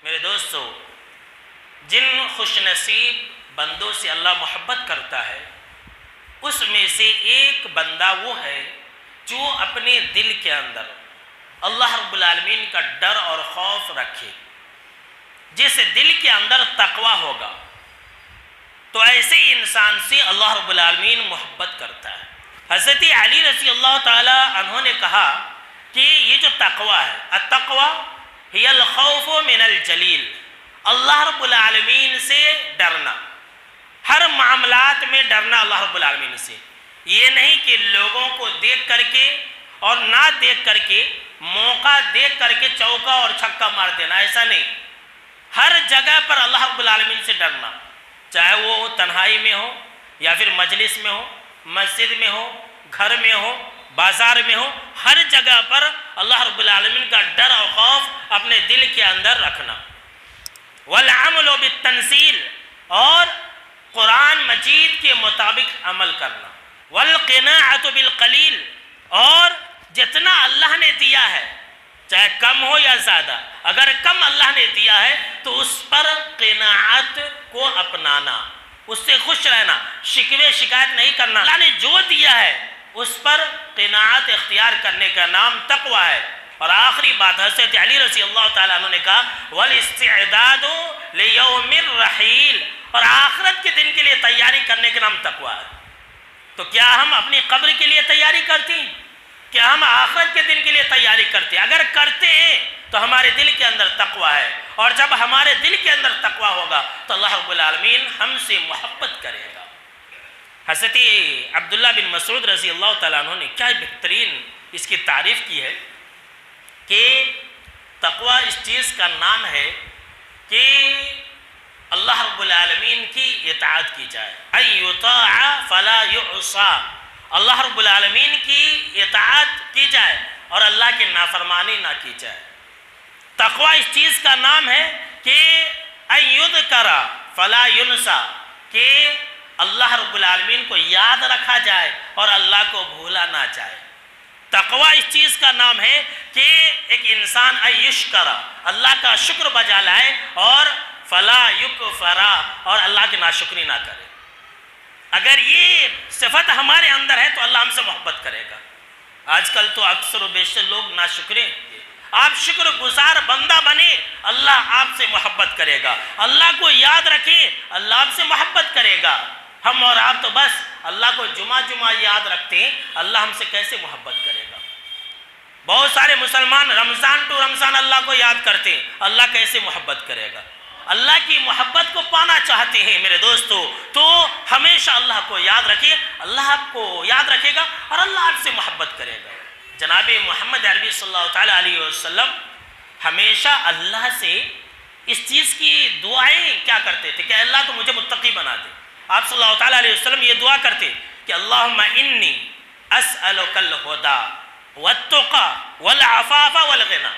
میرے دوستو، جن خوش نصیب بندوں سے اللہ محبت کرتا ہے اس میں سے ایک بندہ وہ ہے جو اپنے دل کے اندر اللہ رب العالمین کا ڈر اور خوف رکھے. جس دل کے اندر تقوی ہوگا تو ایسے انسان سے اللہ رب العالمین محبت کرتا ہے. حضرت علی رضی اللہ تعالی عنہ نے کہا کہ یہ جو تقوی ہے، التقوی ہی الخوف من الجلیل، اللہ رب العالمین سے ڈرنا، ہر معاملات میں ڈرنا اللہ رب العالمین سے. یہ نہیں کہ لوگوں کو دیکھ کر کے اور نہ دیکھ کر کے، موقع دیکھ کر کے چوکا اور چھکا مار دینا، ایسا نہیں. ہر جگہ پر اللہ رب العالمین سے ڈرنا، چاہے وہ تنہائی میں ہو یا پھر مجلس میں ہو، مسجد میں ہو، گھر میں ہو، بازار میں ہو، ہر جگہ پر اللہ رب العالمین کا ڈر اور خوف اپنے دل کے اندر رکھنا. والعمل بالتنزیل، اور قرآن مجید کے مطابق عمل کرنا. والقناعۃ بالقلیل، اور جتنا اللہ نے دیا ہے چاہے کم ہو یا زیادہ، اگر کم اللہ نے دیا ہے تو اس پر قناعت کو اپنانا، اس سے خوش رہنا، شکوے شکایت نہیں کرنا. اللہ نے جو دیا ہے اس پر قناعت اختیار کرنے کا نام تقوی ہے. اور آخری بات حضرت علی رضی اللہ تعالیٰ عنہ نے کہا والاستعداد لیوم الرحیل، اور آخرت کے دن کے لیے تیاری کرنے کا نام تقوی ہے. تو کیا ہم اپنی قبر کے لیے تیاری کرتے ہیں؟ کیا ہم آخرت کے دن کے لیے تیاری کرتے ہیں؟ اگر کرتے ہیں تو ہمارے دل کے اندر تقوی ہے، اور جب ہمارے دل کے اندر تقوی ہوگا تو اللہ رب العالمین ہم سے محبت کرے گا. حضرت عبداللہ بن مسعود رضی اللہ تعالیٰ عنہ نے کیا بہترین اس کی تعریف کی ہے کہ تقوی اس چیز کا نام ہے کہ اللہ رب العالمین کی اطاعت کی جائے. ان یطاع فلا یعصى، اللہ رب العالمین کی اطاعت کی جائے اور اللہ کی نافرمانی نہ کی جائے. تقوی اس چیز کا نام ہے کہ ان یذکر فلا ینسى، کہ اللہ رب العالمین کو یاد رکھا جائے اور اللہ کو بھولا نہ جائے. تقوی اس چیز کا نام ہے کہ ایک انسان ان یشکر، اللہ کا شکر بجا لائے، اور فلا یکفر، اور اللہ کی ناشکری نہ کرے. اگر یہ صفت ہمارے اندر ہے تو اللہ ہم سے محبت کرے گا. آج کل تو اکثر و بیشتر لوگ ناشکرے ہیں. آپ شکر گزار بندہ بنے، اللہ آپ سے محبت کرے گا. اللہ کو یاد رکھیں، اللہ آپ سے محبت کرے گا. ہم اور آپ تو بس اللہ کو جمعہ جمعہ یاد رکھتے ہیں، اللہ ہم سے کیسے محبت کرے گا؟ بہت سارے مسلمان رمضان ٹو رمضان اللہ کو یاد کرتے ہیں، اللہ کیسے محبت کرے گا؟ اللہ کی محبت کو پانا چاہتے ہیں میرے دوستو تو ہمیشہ اللہ کو یاد رکھیے، اللہ آپ کو یاد رکھے گا اور اللہ آپ سے محبت کرے گا. جناب محمد عربی صلی اللہ تعالیٰ علیہ وسلم ہمیشہ اللہ سے اس چیز کی دعائیں کیا کرتے تھے کہ اللہ تو مجھے متقی بنا دے. آپ صلی اللہ تعالیٰ علیہ وسلم یہ دعا کرتے کہ اللہم انی اسألک الہدی والتقی والعفاف والغنی.